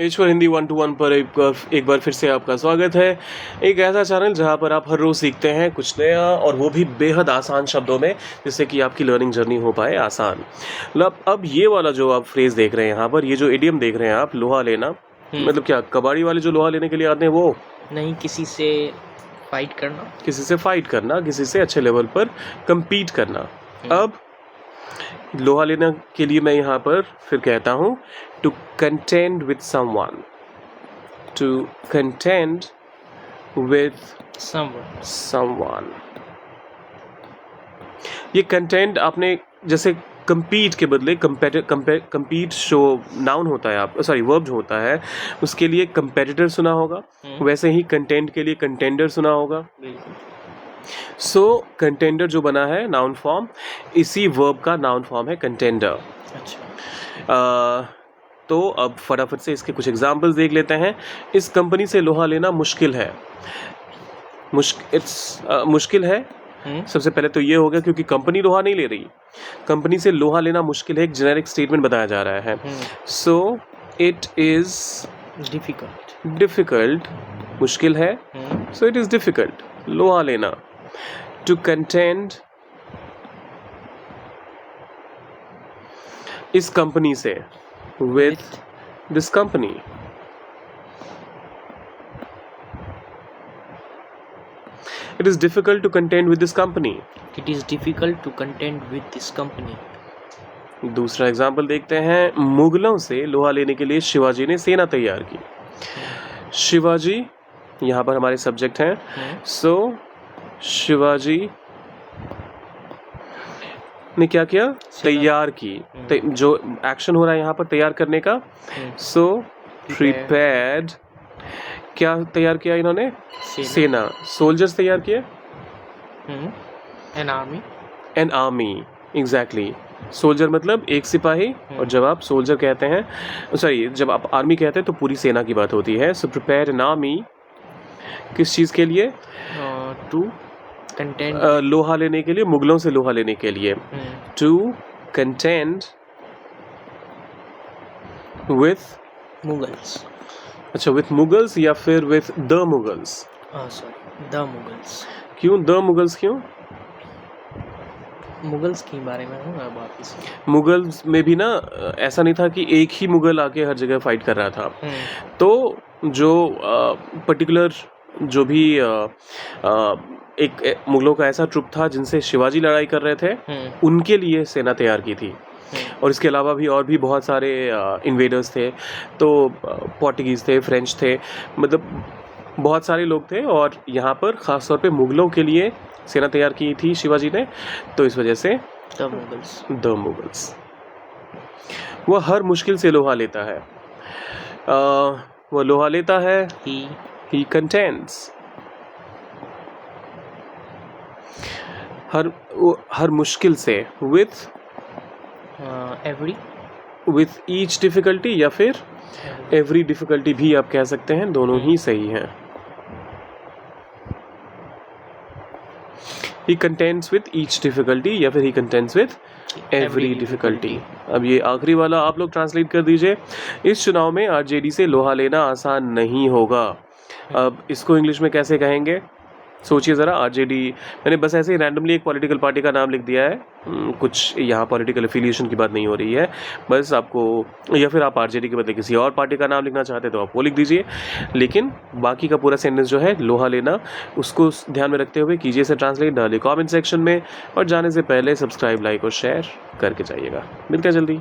ईश्वर Hindi 1-to-1 पर एक बार फिर से आपका स्वागत है। एक ऐसा चैनल जहां पर आप हर रोज़ सीखते हैं कुछ नया, और वो भी बेहद आसान शब्दों में, जिससे कि आपकी लर्निंग जर्नी हो पाए आसान। अब ये वाला जो आप फ्रेज़ देख रहे हैं यहाँ पर, ये जो इडियम देख रहे हैं आप, लोहा लेना, मतलब क्या कबाड़ी वाले जो लोहा लेने के लिए आते हैं वो? नहीं, किसी से फाइट करना। किसी से फाइट करना, किसी से अच्छे लेवल पर कम्पीट करना। अब लोहा लेने के लिए मैं यहाँ पर फिर कहता हूँ to contend with someone, to contend with someone. ये कंटेंट आपने जैसे compete के बदले compete शो नाउन होता है, आप सॉरी वर्ब होता है, उसके लिए competitor सुना होगा, वैसे ही कंटेंट के लिए कंटेंडर सुना होगा। सो कंटेंडर जो बना है नाउन फॉर्म, इसी वर्ब का नाउन फॉर्म है कंटेंडर। अच्छा, तो अब फटाफट से इसके कुछ एग्जांपल्स देख लेते हैं। इस कंपनी से लोहा लेना मुश्किल है। मुश्किल है। सबसे पहले तो ये हो गया क्योंकि कंपनी लोहा नहीं ले रही, कंपनी से लोहा लेना मुश्किल है, एक जेनेरिक स्टेटमेंट बताया जा रहा है। सो इट इज डिफिकल्ट, मुश्किल है, सो इट इज डिफिकल्ट लोहा लेना। टू कंटेंड इस कंपनी से, with this company. It is difficult to contend with this company. It is difficult to contend with this company. दूसरा एग्जाम्पल देखते हैं। मुगलों से लोहा लेने के लिए शिवाजी ने सेना तैयार की। शिवाजी यहाँ पर हमारे सब्जेक्ट हैं। सो शिवाजी ने क्या किया? तैयार की। जो एक्शन हो रहा है यहाँ पर तैयार करने का। सो प्रिपेयर्ड, क्या तैयार किया इन्होंने? सेना, सोल्जर्स तैयार किए। An army, exactly. सोल्जर मतलब एक सिपाही, और जब आप सोल्जर कहते हैं, सॉरी जब आप आर्मी कहते हैं तो पूरी सेना की बात होती है। सो प्रिपेयर एन आर्मी, किस चीज़ के लिए? टू कंटेंड, लोहा लेने के लिए, मुगलों से लोहा लेने के लिए। To contend with Mughals. अच्छा, विथ मुगल्स या फिर with the Mughals? Sorry, the Mughals. क्यों द मुगल्स, क्यों? मुगल्स के बारे में हूँ मैं वापस। मुगल्स में भी ना ऐसा नहीं था कि एक ही मुगल आके हर जगह फाइट कर रहा था। तो जो पर्टिकुलर जो भी एक मुगलों का ऐसा ट्रुप था जिनसे शिवाजी लड़ाई कर रहे थे, उनके लिए सेना तैयार की थी। और इसके अलावा भी और भी बहुत सारे इन्वेडर्स थे, तो पोर्टुगीज़ थे, फ्रेंच थे, मतलब बहुत सारे लोग थे, और यहाँ पर ख़ास तौर पे मुगलों के लिए सेना तैयार की थी शिवाजी ने। तो इस वजह से द मुगल्स। वह हर मुश्किल से लोहा लेता है। वह लोहा लेता है, he contends। हर मुश्किल से, with each difficulty, या फिर every difficulty भी आप कह सकते हैं, दोनों ही सही हैं। He contends with each difficulty या फिर he contends with every difficulty। अब ये आखिरी वाला आप लोग ट्रांसलेट कर दीजिए। इस चुनाव में आरजेडी से लोहा लेना आसान नहीं होगा। अब इसको इंग्लिश में कैसे कहेंगे? सोचिए ज़रा। आरजेडी, मैंने बस ऐसे ही रैंडमली एक पॉलिटिकल पार्टी का नाम लिख दिया है, कुछ यहाँ पॉलिटिकल एफिलिएशन की बात नहीं हो रही है, बस आपको, या फिर आप आरजेडी के बदले किसी और पार्टी का नाम लिखना चाहते तो आप वो लिख दीजिए। लेकिन बाकी का पूरा सेंटेंस जो है लोहा लेना, उसको ध्यान में रखते हुए कीजिए इसे ट्रांसलेट, डालिए कॉमेंट सेक्शन में, और जाने से पहले सब्सक्राइब, लाइक और शेयर करके जाइएगा। मिलते हैं जल्दी।